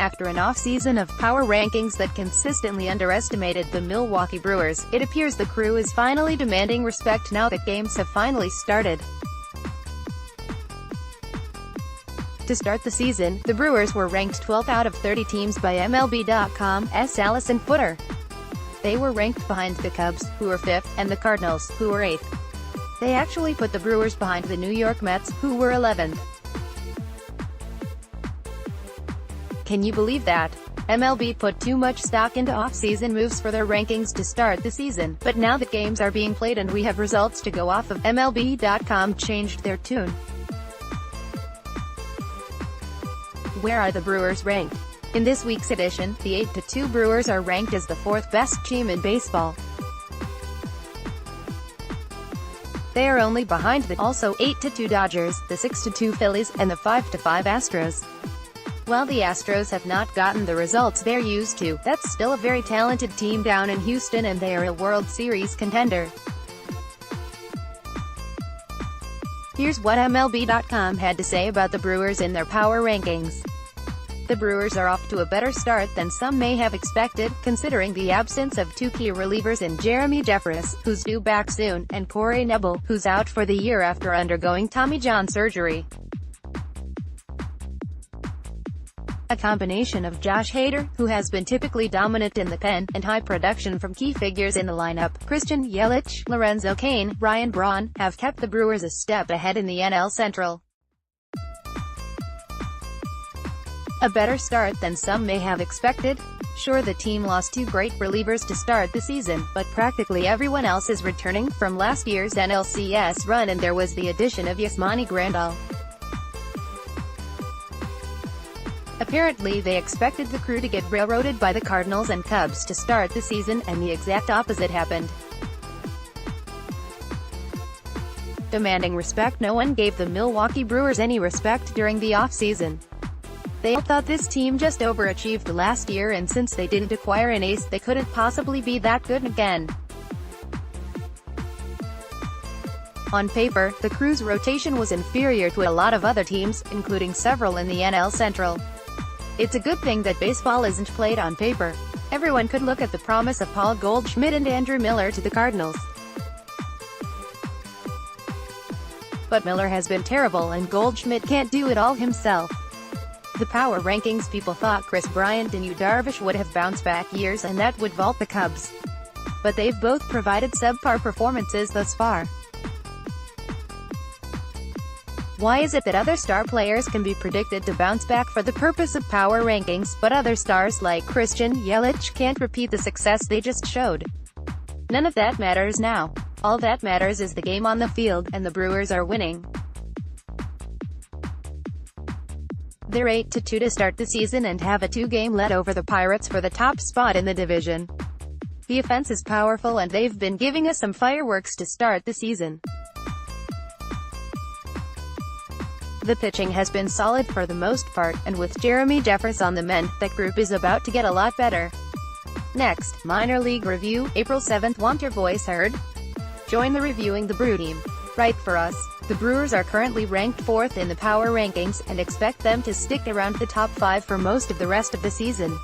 After an offseason of power rankings that consistently underestimated the Milwaukee Brewers, it appears the crew is finally demanding respect now that games have finally started. To start the season, the Brewers were ranked 12th out of 30 teams by MLB.com's Alyson Footer. They were ranked behind the Cubs, who were 5th, and the Cardinals, who were 8th. They actually put the Brewers behind the New York Mets, who were 11th. Can you believe that? MLB put too much stock into off-season moves for their rankings to start the season, but now that games are being played and we have results to go off of, MLB.com changed their tune. Where are the Brewers ranked? In this week's edition, the 8-2 Brewers are ranked as the 4th best team in baseball. They are only behind the also 8-2 Dodgers, the 6-2 Phillies, and the 5-5 Astros. While the Astros have not gotten the results they're used to, that's still a very talented team down in Houston and they are a World Series contender. Here's what MLB.com had to say about the Brewers in their power rankings. The Brewers are off to a better start than some may have expected, considering the absence of two key relievers in Jeremy Jeffress, who's due back soon, and Corey Knebel, who's out for the year after undergoing Tommy John surgery. A combination of Josh Hader, who has been typically dominant in the pen, and high production from key figures in the lineup, Christian Yelich, Lorenzo Cain, Ryan Braun, have kept the Brewers a step ahead in the NL Central. A better start than some may have expected? Sure, the team lost two great relievers to start the season, but practically everyone else is returning from last year's NLCS run and there was the addition of Yasmani Grandal. Apparently they expected the crew to get railroaded by the Cardinals and Cubs to start the season, and the exact opposite happened. Demanding respect, no one gave the Milwaukee Brewers any respect during the offseason. They all thought this team just overachieved last year, and since they didn't acquire an ace, they couldn't possibly be that good again. On paper, the crew's rotation was inferior to a lot of other teams, including several in the NL Central. It's a good thing that baseball isn't played on paper. Everyone could look at the promise of Paul Goldschmidt and Andrew Miller to the Cardinals. But Miller has been terrible and Goldschmidt can't do it all himself. The power rankings people thought Chris Bryant and Yu Darvish would have bounced back years and that would vault the Cubs. But they've both provided subpar performances thus far. Why is it that other star players can be predicted to bounce back for the purpose of power rankings, but other stars like Christian Yelich can't repeat the success they just showed? None of that matters now. All that matters is the game on the field, and the Brewers are winning. They're 8-2 to start the season and have a 2-game lead over the Pirates for the top spot in the division. The offense is powerful and they've been giving us some fireworks to start the season. The pitching has been solid for the most part, and with Jeremy Jeffress on the mend, that group is about to get a lot better. Next, Minor League Review, April 7th. Want your voice heard? Join the Reviewing the Brew team. Write for us. The Brewers are currently ranked 4th in the power rankings, and expect them to stick around the top 5 for most of the rest of the season.